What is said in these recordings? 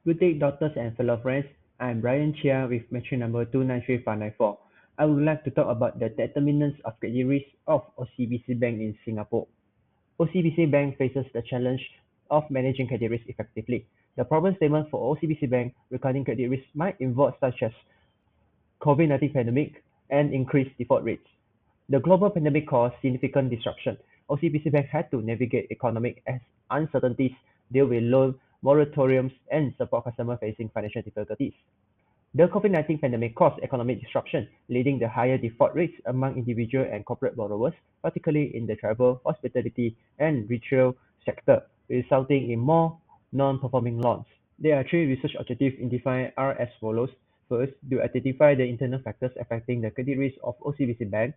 Good day, doctors and fellow friends. I'm Brian Cheah with metric number 293594. I would like to talk about the determinants of credit risk of OCBC Bank in Singapore. OCBC Bank faces the challenge of managing credit risk effectively. The problem statement for OCBC Bank regarding credit risk might involve such as COVID-19 pandemic and increased default rates. The global pandemic caused significant disruption. OCBC Bank had to navigate economic uncertainties, deal with loan moratoriums, and support customers facing financial difficulties. The COVID-19 pandemic caused economic disruption, leading to higher default rates among individual and corporate borrowers, particularly in the travel, hospitality, and retail sector, resulting in more non-performing loans. There are three research objectives defined are as follows. First, to identify the internal factors affecting the credit risk of OCBC Bank.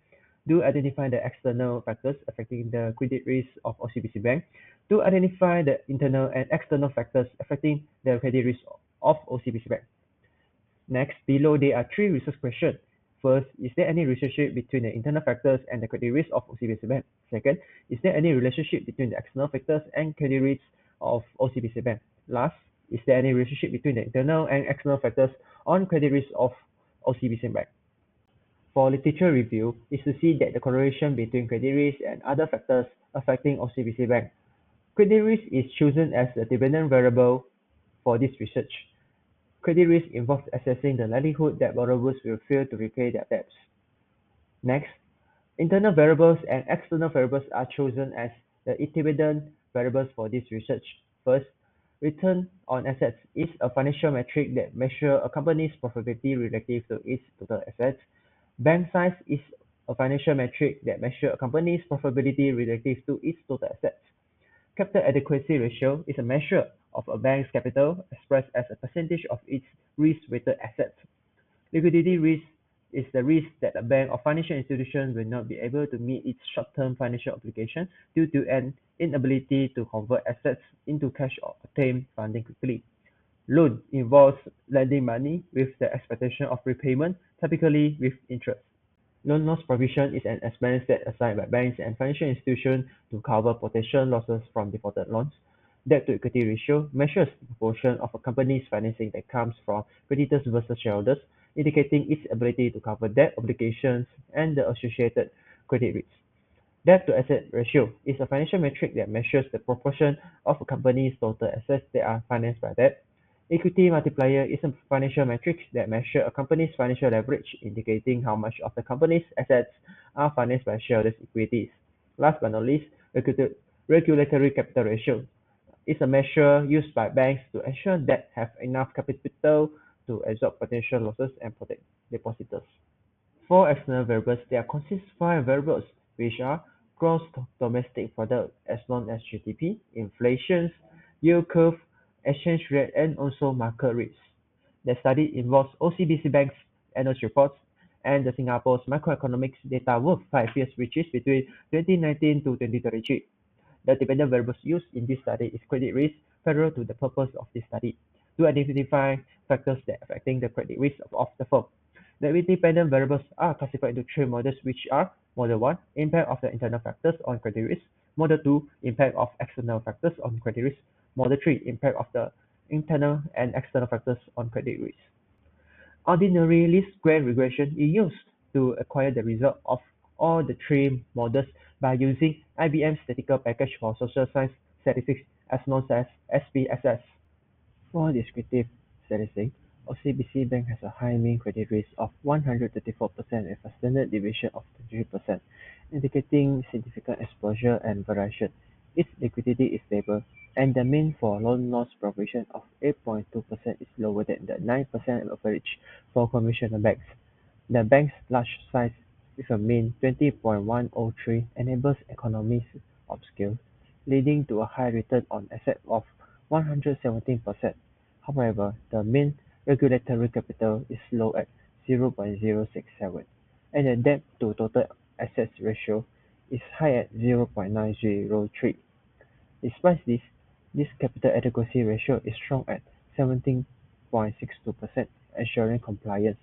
To identify the external factors affecting the credit risk of OCBC Bank. To identify the internal and external factors affecting the credit risk of OCBC Bank. Next, below there are three research questions. First, is there any relationship between the internal factors and the credit risk of OCBC Bank? Second, is there any relationship between the external factors and credit risk of OCBC Bank? Last, is there any relationship between the internal and external factors on credit risk of OCBC Bank? For literature review is to see that the correlation between credit risk and other factors affecting OCBC Bank. Credit risk is chosen as a dependent variable for this research. Credit risk involves assessing the likelihood that borrowers will fail to repay their debts. Next, internal variables and external variables are chosen as the independent variables for this research. First, return on assets is a financial metric that measures a company's profitability relative to its total assets. Bank size is a financial metric that measures a company's profitability relative to its total assets. Capital adequacy ratio is a measure of a bank's capital expressed as a percentage of its risk-weighted assets. Liquidity risk is the risk that a bank or financial institution will not be able to meet its short-term financial obligations due to an inability to convert assets into cash or obtain funding quickly. Loan involves lending money with the expectation of repayment, typically with interest. Loan loss provision is an expense set aside by banks and financial institutions to cover potential losses from defaulted loans. Debt-to-equity ratio measures the proportion of a company's financing that comes from creditors versus shareholders, indicating its ability to cover debt obligations and the associated credit risks. Debt-to-asset ratio is a financial metric that measures the proportion of a company's total assets that are financed by debt. Equity multiplier is a financial metric that measures a company's financial leverage, indicating how much of the company's assets are financed by shareholders' equities. Last but not least, regulatory capital ratio is a measure used by banks to ensure that have enough capital to absorb potential losses and protect depositors. For external variables, there consist five variables, which are gross domestic product as known as GDP, inflation, yield curve, exchange rate, and also market risk. The study involves OCBC Bank's annual reports and the Singapore's macroeconomics data over 5 years, which is between 2019 to 2023. The dependent variables used in this study is credit risk, federal to the purpose of this study, to identify factors that affecting the credit risk of the firm. The independent variables are classified into three models, which are Model 1, impact of the internal factors on credit risk, Model 2, impact of external factors on credit risk, Model 3, impact of the internal and external factors on credit risk. Ordinary least square regression is used to acquire the result of all the three models by using IBM's statistical package for social science statistics as known as SPSS. For descriptive statistics, OCBC Bank has a high mean credit risk of 134% with a standard deviation of 23%, indicating significant exposure and variation. Its liquidity is stable, and the mean for loan loss provision of 8.2% is lower than the 9% average for conventional banks. The bank's large size with a mean 20.103 enables economies of scale, leading to a high return on assets of 117%. However, the mean regulatory capital is low at 0.067, and the debt to total assets ratio is high at 0.903. Despite this capital adequacy ratio is strong at 17.62%, ensuring compliance.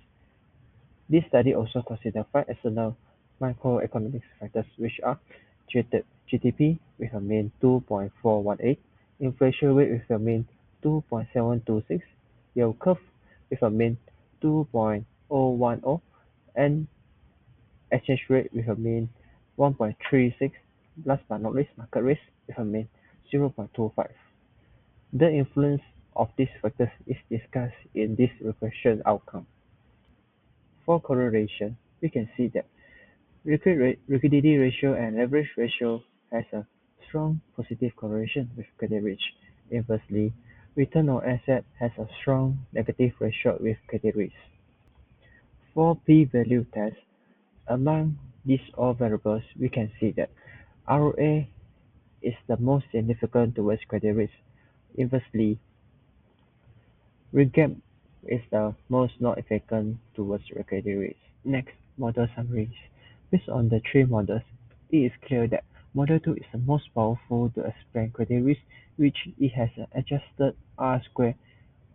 This study also considers five external macroeconomic factors, which are GDP with a mean 2.418, inflation rate with a mean 2.726, yield curve with a mean 2.010 and exchange rate with a mean 1.36, last but not least market risk with a mean 0.25. The influence of these factors is discussed in this regression outcome. For correlation, we can see that liquidity ratio and leverage ratio has a strong positive correlation with credit risk. Inversely, return on asset has a strong negative ratio with credit risk. For p-value test, among these all variables, we can see that ROA is the most significant towards credit risk. Inversely, risk gap is the most not significant towards credit risk. Next, model summaries. Based on the three models, it is clear that Model 2 is the most powerful to explain credit risk, which it has an adjusted R-square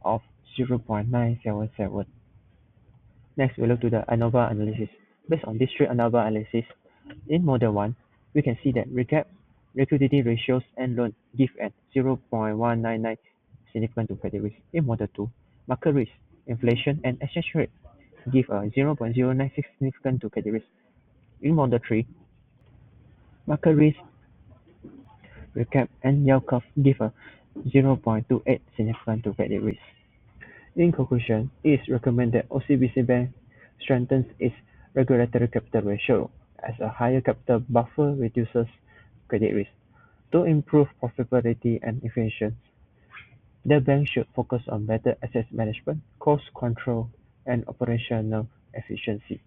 of 0.977. Next, we look to the ANOVA analysis. Based on these three ANOVA analysis, in Model 1, we can see that recap, liquidity ratios, and loan give at 0.199 significant to credit risk. In Model 2, market risk, inflation, and exchange rate give a 0.096 significant to credit risk. In Model 3, market risk, recap, and yield curve give a 0.28 significant to credit risk. In conclusion, it is recommended that OCBC Bank strengthens its regulatory capital ratio, as a higher capital buffer reduces credit risk. To improve profitability and efficiency, the bank should focus on better asset management, cost control, and operational efficiency.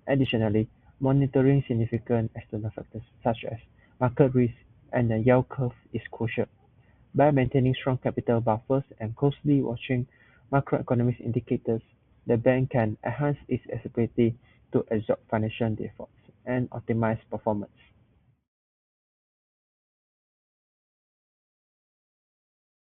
Additionally, monitoring significant external factors such as market risk and the yield curve is crucial. By maintaining strong capital buffers and closely watching macroeconomic indicators, the bank can enhance its ability to absorb financial defaults and optimize performance.